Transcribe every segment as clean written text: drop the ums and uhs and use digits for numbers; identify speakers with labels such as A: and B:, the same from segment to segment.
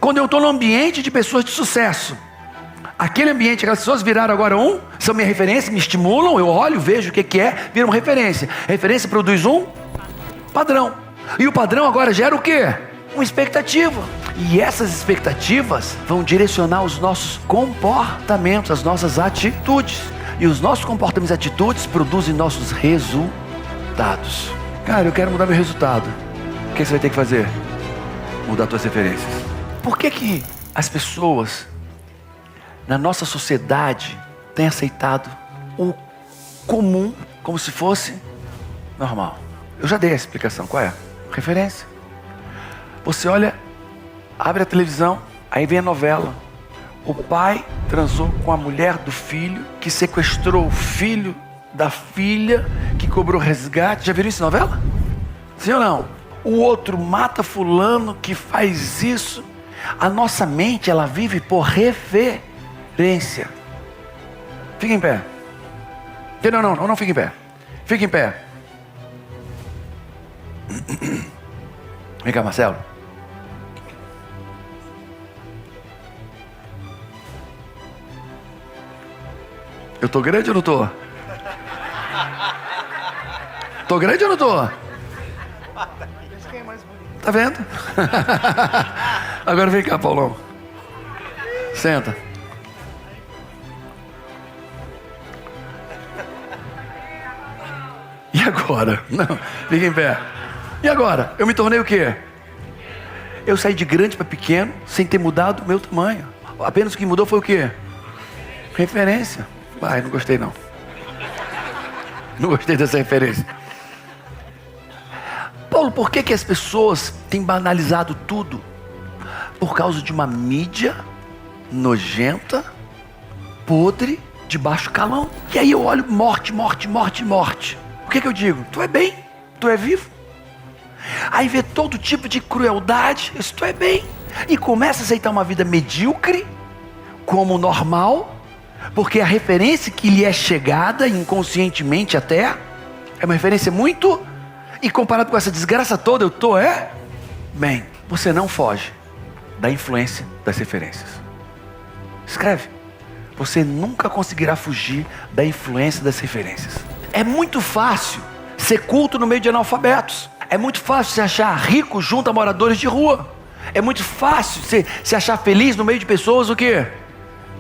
A: Quando eu estou num ambiente de pessoas de sucesso, aquele ambiente, aquelas pessoas viraram agora são minha referência, me estimulam, eu olho, vejo o que é, viram referência. Referência produz um padrão. E o padrão agora gera o quê? Uma expectativa. E essas expectativas vão direcionar os nossos comportamentos, as nossas atitudes. E os nossos comportamentos e atitudes produzem nossos resultados. Cara, eu quero mudar meu resultado. O que você vai ter que fazer? Mudar suas referências. Por que as pessoas na nossa sociedade têm aceitado o comum como se fosse normal? Eu já dei a explicação. Qual é? Referência. Você olha, abre a televisão, aí vem a novela. O pai transou com a mulher do filho, que sequestrou o filho da filha, que cobrou resgate. Já viram isso em novela? Sim ou não? O outro mata fulano que faz isso. A nossa mente, ela vive por referência. Fica em pé. Não fique em pé. Fique em pé. Vem cá, Marcelo. Eu tô grande ou não tô? Tô grande ou não tô? Tá vendo? Agora vem cá, Paulão. Senta. E agora? Não, fica em pé. E agora? Eu me tornei o quê? Eu saí de grande para pequeno, sem ter mudado o meu tamanho. Apenas o que mudou foi o quê? Referência. Ai, não gostei não. Não gostei dessa referência. Paulo, por que as pessoas têm banalizado tudo? Por causa de uma mídia nojenta, podre, de baixo calão. E aí eu olho morte. O que eu digo? Tu é bem? Tu é vivo? Aí vê todo tipo de crueldade. Isso, tu é bem? E começa a aceitar uma vida medíocre como normal, porque a referência que lhe é chegada inconscientemente até é uma referência muito... E comparado com essa desgraça toda, eu tô bem. Você não foge da influência das referências. Escreve. Você nunca conseguirá fugir da influência das referências. É muito fácil ser culto no meio de analfabetos. É muito fácil se achar rico junto a moradores de rua. É muito fácil se achar feliz no meio de pessoas o quê?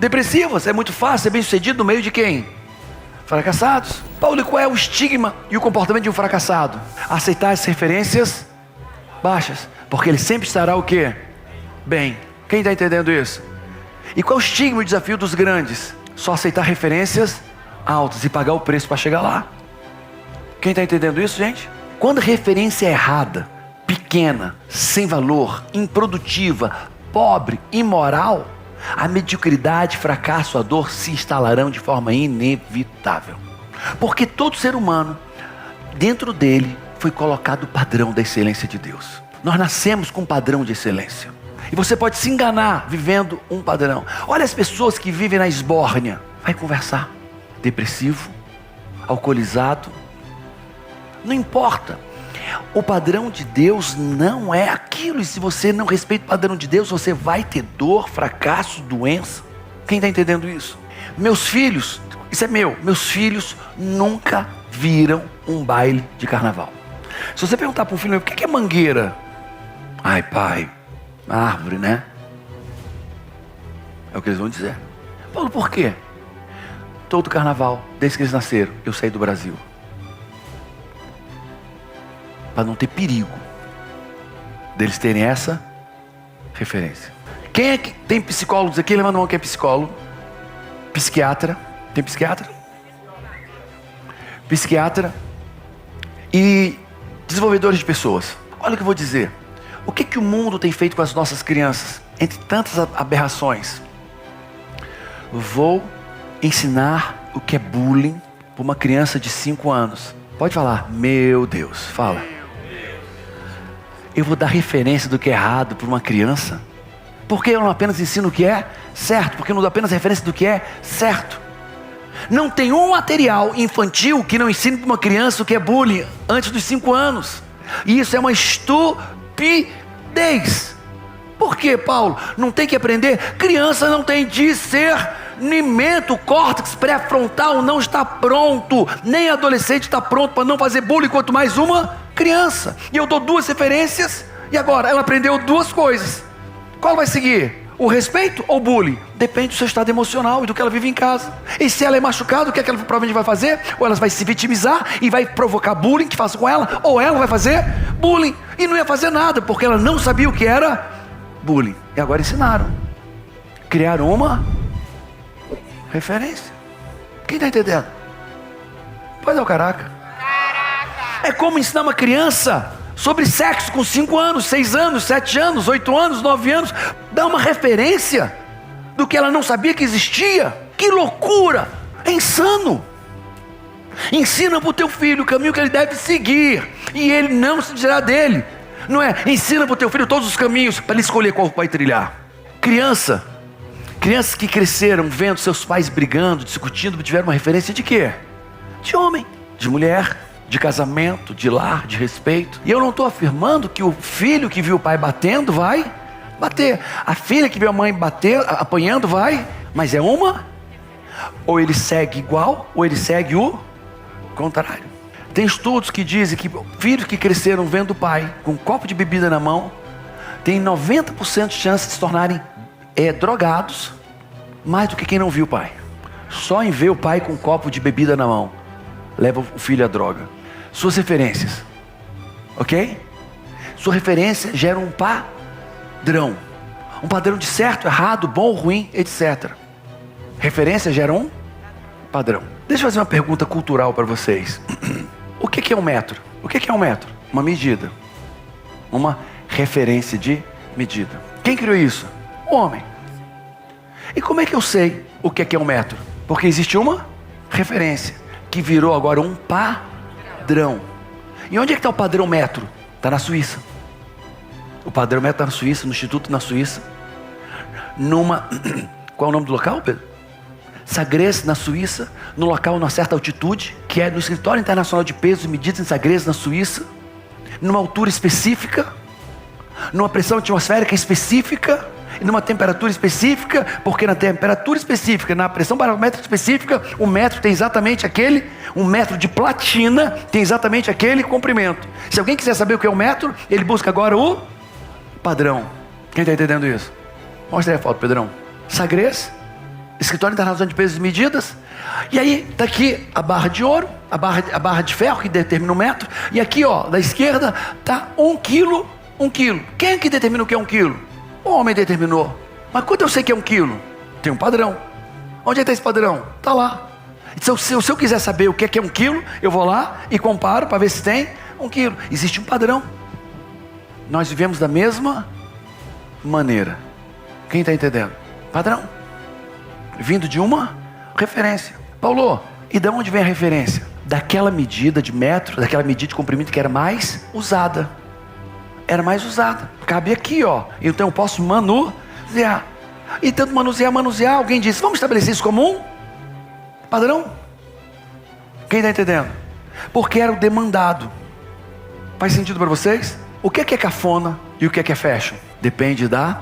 A: Depressivas. É muito fácil ser bem sucedido no meio de quem? Fracassados. Paulo, e qual é o estigma e o comportamento de um fracassado? Aceitar as referências baixas, porque ele sempre estará o quê? Bem. Quem está entendendo isso? E qual é o estigma e o desafio dos grandes? Só aceitar referências altas e pagar o preço para chegar lá. Quem está entendendo isso, gente? Quando a referência é errada, pequena, sem valor, improdutiva, pobre, imoral, a mediocridade, fracasso, a dor se instalarão de forma inevitável. Porque todo ser humano, dentro dele, foi colocado o padrão da excelência de Deus. Nós nascemos com um padrão de excelência. E você pode se enganar vivendo um padrão. Olha as pessoas que vivem na esbórnia. Vai conversar. Depressivo, alcoolizado. Não importa. O padrão de Deus não é aquilo. E se você não respeita o padrão de Deus, você vai ter dor, fracasso, doença. Quem está entendendo isso? Meus filhos, isso é meu. Meus filhos nunca viram um baile de carnaval. Se você perguntar para um filho meu, o que é mangueira? Ai, pai, árvore, né? É o que eles vão dizer. Paulo, por quê? Todo carnaval, desde que eles nasceram, eu saí do Brasil. Para não ter perigo deles terem essa referência. Quem é que tem psicólogos aqui? Levanta a mão, quem é psicólogo? Psiquiatra. Tem psiquiatra? Psiquiatra e desenvolvedores de pessoas. Olha o que eu vou dizer. O que o mundo tem feito com as nossas crianças? Entre tantas aberrações. Vou ensinar o que é bullying para uma criança de 5 anos. Pode falar. Meu Deus, fala. Eu vou dar referência do que é errado para uma criança? Porque eu não apenas ensino o que é certo, porque eu não dou apenas referência do que é certo. Não tem um material infantil que não ensine para uma criança o que é bullying antes dos 5 anos. E isso é uma estupidez. Por quê, Paulo? Não tem que aprender? Criança não tem discernimento, o córtex pré-frontal não está pronto, nem adolescente está pronto para não fazer bullying, quanto mais uma criança. E eu dou 2 referências, e agora ela aprendeu 2 coisas. Qual vai seguir? O respeito ou o bullying? Depende do seu estado emocional e do que ela vive em casa. E se ela é machucada, o que é que ela provavelmente vai fazer? Ou ela vai se vitimizar e vai provocar bullying que faça com ela, ou ela vai fazer bullying e não ia fazer nada, porque ela não sabia o que era bullying. E agora ensinaram. Criaram uma referência. Quem está entendendo? Pois é o caraca. É como ensinar uma criança sobre sexo com 5 anos, 6 anos, 7 anos, 8 anos, 9 anos. Dá uma referência do que ela não sabia que existia. Que loucura! É insano. Ensina para o teu filho o caminho que ele deve seguir, e ele não se desviará dele. Não é? Ensina para o teu filho todos os caminhos para ele escolher qual vai trilhar. Crianças que cresceram vendo seus pais brigando, discutindo, tiveram uma referência de quê? De homem, de mulher, de casamento, de lar, de respeito. E eu não estou afirmando que o filho que viu o pai batendo vai bater, a filha que viu a mãe bater, apanhando vai, mas é uma, ou ele segue igual, ou ele segue o contrário. Tem estudos que dizem que filhos que cresceram vendo o pai com um copo de bebida na mão tem 90% de chance de se tornarem drogados, mais do que quem não viu o pai. Só em ver o pai com um copo de bebida na mão leva o filho à droga. Suas referências, ok? Sua referência gera um padrão de certo, errado, bom, ruim, etc. Referência gera um padrão. Deixa eu fazer uma pergunta cultural para vocês. O que é um metro? O que é um metro? Uma medida, uma referência de medida. Quem criou isso? O homem. E como é que eu sei o que é um metro? Porque existe uma referência que virou agora um padrão. E onde é que está o padrão metro? Está na Suíça. O padrão metro está na Suíça, no Instituto na Suíça. Qual é o nome do local, Pedro? Sagres, na Suíça, no local, numa certa altitude, que é no Escritório Internacional de Pesos e Medidas em Sagres, na Suíça, numa altura específica, numa pressão atmosférica específica, e numa temperatura específica, porque na temperatura específica, na pressão barométrica específica, o metro tem exatamente um metro de platina tem exatamente aquele comprimento. Se alguém quiser saber o que é um metro, ele busca agora o padrão. Quem está entendendo isso? Mostra aí a foto, Pedrão. Sagres, Escritório Internacional de Pesos e Medidas. E aí, está aqui a barra de ouro, a barra de ferro que determina o metro. E aqui, ó, da esquerda, está 1 quilo, 1 quilo. Quem é que determina o que é 1 quilo? O homem determinou. Mas quanto eu sei que é 1 quilo? Tem um padrão. Onde está esse padrão? Está lá. Então, se eu quiser saber o que é 1 quilo, eu vou lá e comparo para ver se tem 1 quilo. Existe um padrão. Nós vivemos da mesma maneira. Quem está entendendo? Padrão. Vindo de uma referência. Paulo, e de onde vem a referência? Daquela medida de metro, daquela medida de comprimento que era mais usada. Era mais usada. Cabe aqui, ó. Então eu posso manusear. E tanto manusear, alguém disse, vamos estabelecer isso como um padrão? Quem está entendendo? Porque era o demandado. Faz sentido para vocês? O que é cafona e o que é fashion? Depende da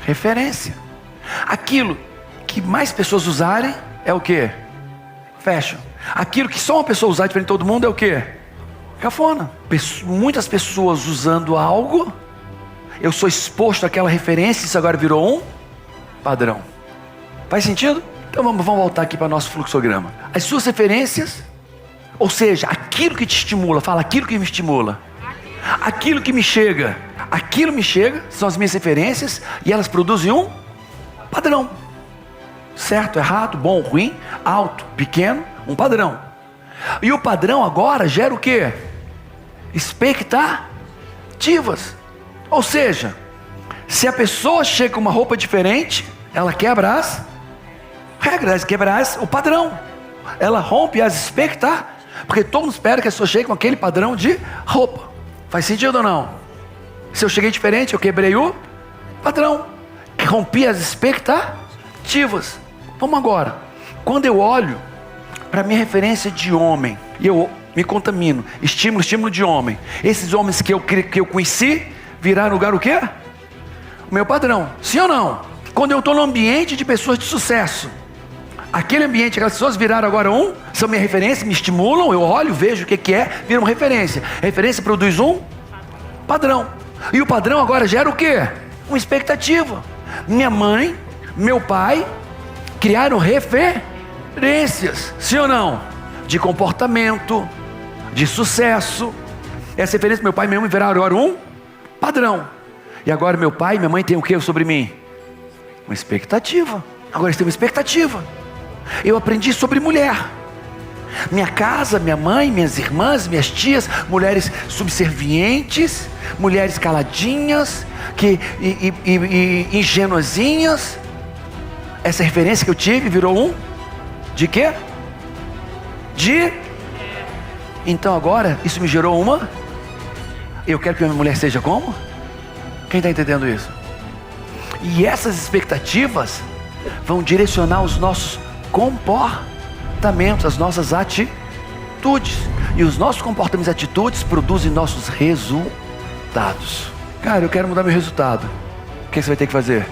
A: referência. Aquilo que mais pessoas usarem é o que? Fashion. Aquilo que só uma pessoa usar diferente de todo mundo é o que? Cafona. Muitas pessoas usando algo, eu sou exposto àquela referência, isso agora virou um padrão. Faz sentido? Então vamos voltar aqui para o nosso fluxograma. As suas referências, ou seja, aquilo que te estimula, fala aquilo que me estimula, aquilo que me chega, são as minhas referências, e elas produzem um padrão. Certo, errado, bom, ruim, alto, pequeno, um padrão. E o padrão agora gera o quê? Expectativas. Ou seja, se a pessoa chega com uma roupa diferente, ela quebra as regras, quebra o padrão. Ela rompe as expectativas, porque todo mundo espera que a pessoa chegue com aquele padrão de roupa. Faz sentido ou não? Se eu cheguei diferente, eu quebrei o padrão, rompi as expectativas. Vamos agora. Quando eu olho para minha referência de homem, e eu me contamino, estímulo de homem, esses homens que eu conheci, viraram lugar o quê? o meu padrão. Sim ou não? Quando eu estou no ambiente de pessoas de sucesso, aquele ambiente, aquelas pessoas viraram agora são minha referência, me estimulam, eu olho, vejo o que é, viram uma referência. A referência produz um padrão. E o padrão agora gera o quê? Uma expectativa. Minha mãe, meu pai criaram referências, sim ou não? De comportamento, de sucesso. Essa referência, meu pai e minha mãe viraram agora um padrão. E agora meu pai e minha mãe têm o que sobre mim? Uma expectativa. Agora eles têm uma expectativa. Eu aprendi sobre mulher. Minha casa, minha mãe, minhas irmãs, minhas tias, mulheres subservientes, mulheres caladinhas, ingenuazinhas. Essa referência que eu tive virou de quê? Então agora isso me gerou eu quero que a minha mulher seja como? Quem está entendendo isso? E essas expectativas vão direcionar os nossos comportamentos, as nossas atitudes. E os nossos comportamentos e atitudes produzem nossos resultados. Cara, eu quero mudar meu resultado. O que você vai ter que fazer?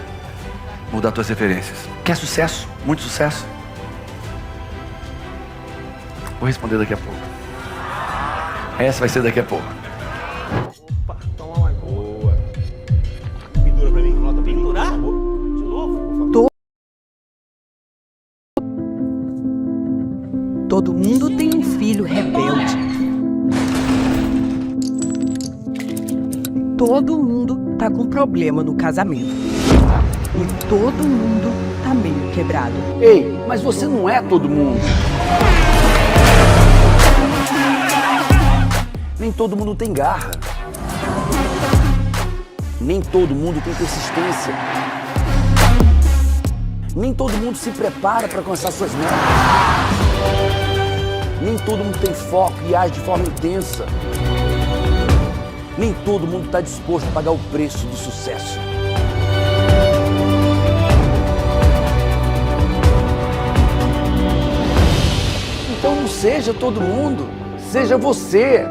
A: Mudar suas referências. Quer sucesso? Muito sucesso? Vou responder daqui a pouco. Essa vai ser daqui a pouco.
B: Opa, toma uma boa. Pendura pra mim. Nota pendurar? De novo?
C: Todo mundo tem um filho rebelde. Todo mundo tá com problema no casamento. E todo mundo tá meio quebrado.
A: Ei, mas você não é todo mundo. Nem todo mundo tem garra. Nem todo mundo tem persistência. Nem todo mundo se prepara para alcançar suas metas. Nem todo mundo tem foco e age de forma intensa. Nem todo mundo está disposto a pagar o preço do sucesso. Então não seja todo mundo, seja você.